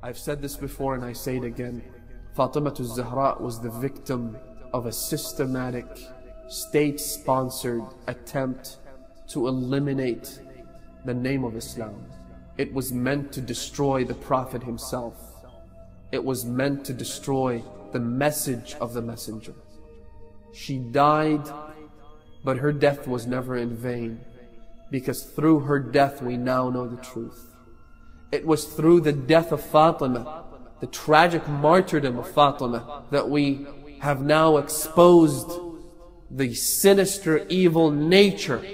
I've said this before and I say it again. Fatima Zahra was the victim of a systematic, state-sponsored attempt to eliminate the name of Islam. It was meant to destroy the Prophet himself. It was meant to destroy the message of the messenger. She died, but her death was never in vain, because through her death we now know the truth. It was through the death of Fatima, the tragic martyrdom of Fatima, that we have now exposed the sinister, evil nature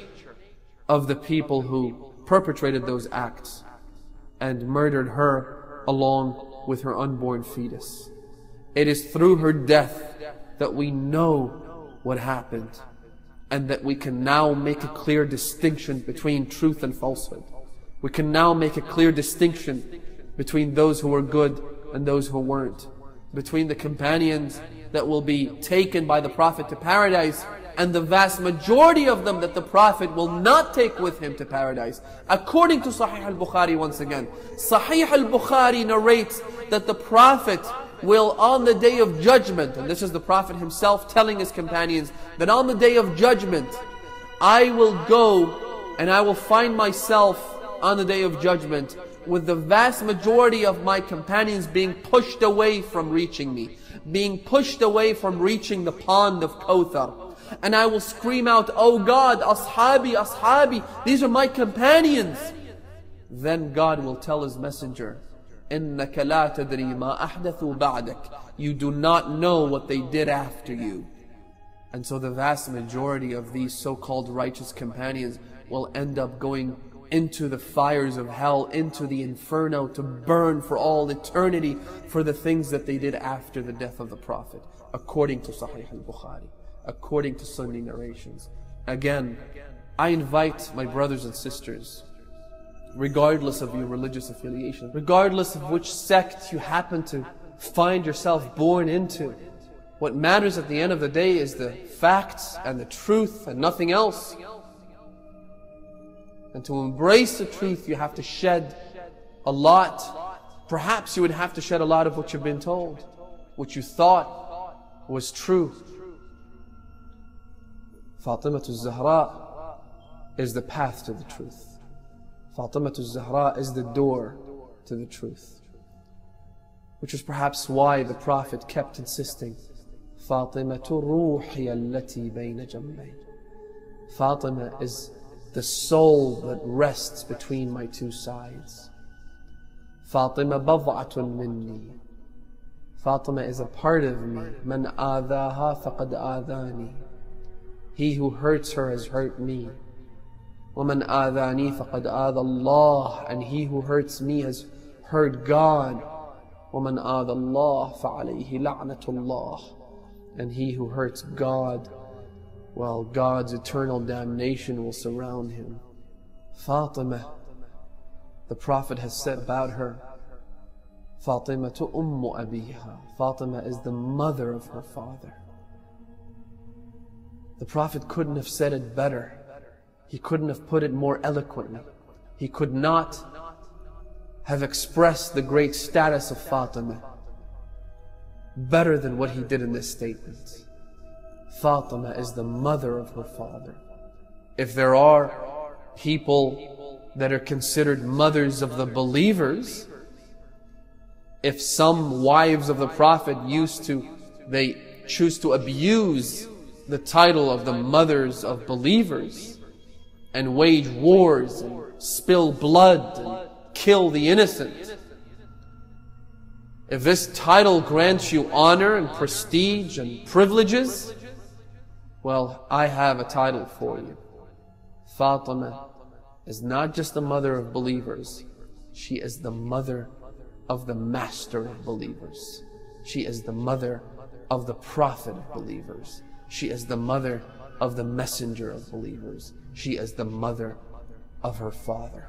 of the people who perpetrated those acts and murdered her along with her unborn fetus. It is through her death that we know what happened, and that we can now make a clear distinction between truth and falsehood. We can now make a clear distinction between those who were good and those who weren't, between the companions that will be taken by the Prophet to paradise and the vast majority of them that the Prophet will not take with him to paradise. According to Sahih al-Bukhari, once again, Sahih al-Bukhari narrates that the Prophet will, on the day of judgment, and this is the Prophet himself telling his companions, that on the day of judgment, I will go and I will find myself on the day of judgment with the vast majority of my companions being pushed away from reaching me, being pushed away from reaching the pond of Kawthar. And I will scream out, "Oh God, Ashabi, Ashabi, these are my companions." Then God will tell His messenger, إِنَّكَ لَا تَدْرِي مَا أَحْدَثُوا بَعْدَكَ. You do not know what they did after you. And so the vast majority of these so-called righteous companions will end up going into the fires of hell, into the inferno, to burn for all eternity for the things that they did after the death of the Prophet, according to Sahih al-Bukhari, according to Sunni narrations. Again, I invite my brothers and sisters, regardless of your religious affiliation, regardless of which sect you happen to find yourself born into, what matters at the end of the day is the facts and the truth and nothing else. And to embrace the truth, you have to shed a lot. Perhaps you would have to shed a lot of what you've been told, what you thought was true. Fatima Zahra is the path to the truth. Fatima Zahra is the door to the truth. Which is perhaps why the Prophet kept insisting, Fatimatu ruhi allati bayna jambayn. Fatima is the soul that rests between my two sides. Fatima bad'atun minni. Fatima is a part of me. Man adaha faqad adani. He who hurts her has hurt me. وَمَنْ آذَانِي فَقَدْ آذَى اللَّهِ. And he who hurts me has hurt God. وَمَنْ آذَى اللَّهِ فَعَلَيْهِ لَعْنَةُ اللَّهِ. And he who hurts God, well, God's eternal damnation will surround him. Fatima, the Prophet has said about her, Fatimatu ummu abiha. Fatima is the mother of her father. The Prophet couldn't have said it better. He couldn't have put it more eloquently. He could not have expressed the great status of Fatima better than what he did in this statement. Fatima is the mother of her father. If there are people that are considered mothers of the believers, if some wives of the Prophet they choose to abuse the title of the mothers of believers and wage wars and spill blood and kill the innocent, if this title grants you honor and prestige and privileges, well, I have a title for you. Fatima is not just the mother of believers, she is the mother of the master of believers. She is the mother of the prophet of believers. She is the mother of the messenger of believers. She is the mother of her father.